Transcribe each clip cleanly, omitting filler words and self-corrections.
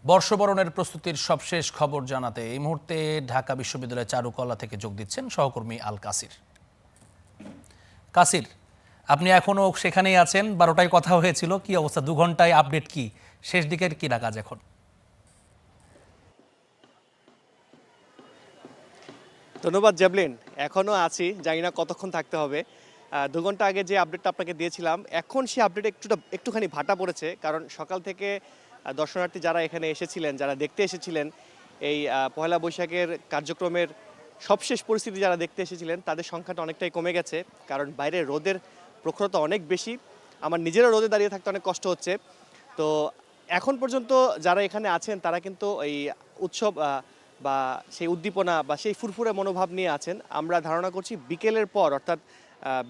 বর্ষবরণের প্রস্তুতির সবশেষ খবর জানাতে এই মুহূর্তে ঢাকা বিশ্ববিদ্যালয়ের চারুকলা থেকে যোগ দিচ্ছেন সহকর্মী আল কাসির। কাসির, আপনি এখনো সেখানেই আছেন, 12টায় কথা হয়েছিল, কি অবস্থা? 2 ঘন্টায় আপডেট কি? শেষ দিকের কি কাজ এখন? ধন্যবাদ জ্যাভলিন। এখনও আছি, জানি না কতক্ষণ থাকতে হবে। 2 ঘন্টা আগে যে আপডেটটা আপনাকে দিয়েছিলাম, এখন সেই আপডেটে একটুখানি ভাটা পড়েছে, কারণ সকাল থেকে দর্শনার্থী যারা এখানে এসেছিলেন, যারা দেখতে এসেছিলেন এই পয়লা বৈশাখের কার্যক্রমের সবশেষ পরিস্থিতি যারা দেখতে এসেছিলেন, তাদের সংখ্যাটা অনেকটাই কমে গেছে, কারণ বাইরে রোদের প্রখরতা অনেক বেশি। আমার নিজেরও রোদে দাঁড়িয়ে থাকতে অনেক কষ্ট হচ্ছে। তো এখন পর্যন্ত যারা এখানে আছেন তারা কিন্তু এই উৎসব বা সেই উদ্দীপনা বা সেই ফুরফুরে মনোভাব নিয়ে আছেন। আমরা ধারণা করছি বিকেলের পর, অর্থাৎ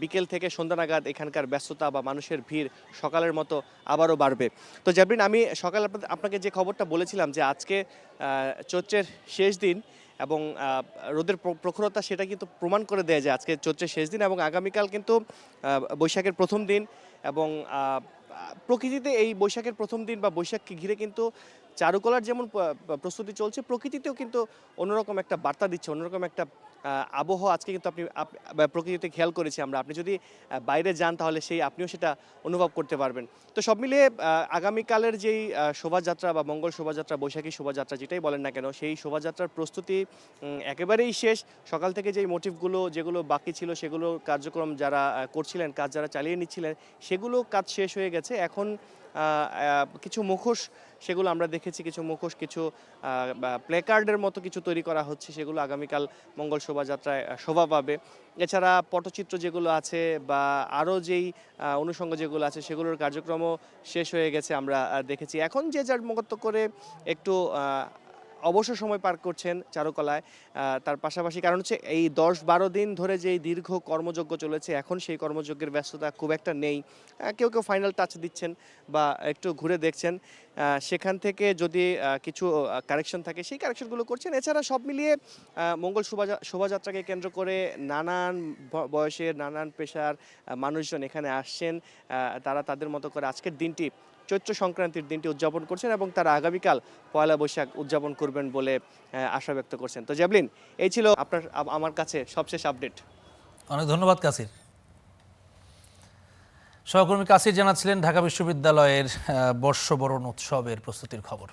বিকেল থেকে সন্ধ্যা নাগাদ এখানকার ব্যস্ততা বা মানুষের ভিড় সকালের মতো আবারও বাড়বে। তো জ্যাভলিন, আমি সকালে আপনাকে যে খবরটা বলেছিলাম যে আজকে চৈত্রের শেষ দিন এবং রোদের প্রখরতা সেটা কিন্তু প্রমাণ করে দেয় যে আজকে চৈত্রের শেষ দিন এবং আগামীকাল কিন্তু বৈশাখের প্রথম দিন। এবং প্রকৃতিতে এই বৈশাখের প্রথম দিন বা বৈশাখকে ঘিরে কিন্তু চারুকলার যেমন প্রস্তুতি চলছে, প্রকৃতিতেও কিন্তু অন্যরকম একটা বার্তা দিচ্ছে, অন্যরকম একটা আবহাওয়া আজকে কিন্তু প্রকৃতিতে খেয়াল করেছি আমরা। আপনি যদি বাইরে যান তাহলে আপনিও সেটা অনুভব করতে পারবেন। তো সব মিলিয়ে আগামীকালের যেই শোভাযাত্রা বা মঙ্গল শোভাযাত্রা, বৈশাখী শোভাযাত্রা যেটাই বলেন না কেন, সেই শোভাযাত্রার প্রস্তুতি একেবারেই শেষ। সকাল থেকে যেই মোটিভগুলো যেগুলো বাকি ছিল, সেগুলো কার্যক্রম যারা করছিলেন, কাজ যারা চালিয়ে নিচ্ছিলেন, সেগুলো কাজ শেষ হয়ে গেছে। এখন কিছু মুখোশ, সেগুলো আমরা দেখেছি, কিছু মুখোশ, কিছু প্লেকার্ডের মতো কিছু তৈরি করা হচ্ছে, সেগুলো আগামীকাল মঙ্গল শোভাযাত্রায় শোভা পাবে। এছাড়া পটচিত্র যেগুলো আছে বা আরও যেই অনুষঙ্গ যেগুলো আছে, সেগুলোর কার্যক্রমও শেষ হয়ে গেছে আমরা দেখেছি। এখন যে যার মতো করে একটু অবসর সময় পার করছেন চারুকলায়। তার পাশাপাশি কারণ হচ্ছে এই 10-12 দিন ধরে যেই দীর্ঘ কর্মযজ্ঞ চলেছে, এখন সেই কর্মযজ্ঞের ব্যস্ততা খুব একটা নেই। কেউ কেউ ফাইনাল টাচ দিচ্ছেন বা একটু ঘুরে দেখছেন, সেখান থেকে যদি কিছু কারেকশন থাকে সেই কারেকশনগুলো করছেন। এছাড়া সব মিলিয়ে মঙ্গল শোভাযাত্রাকে কেন্দ্র করে নানান বয়সের, নানান পেশার মানুষজন এখানে আসছেন। তারা তাদের মতো করে আজকের দিনটি, চৈত্র সংক্রান্তির দিনটি উদযাপন করছেন এবং তারা আগামীকাল পয়লা বৈশাখ উদযাপন করবেন বলে আশা ব্যক্ত করছেন। তো জ্যাভলিন, এই ছিল আমার কাছে সবশেষ আপডেট। অনেক ধন্যবাদ কাসির। সহকর্মী কাসির জানাচ্ছিলেন ঢাকা বিশ্ববিদ্যালয়ের বর্ষবরণ উৎসবের প্রস্তুতির খবর।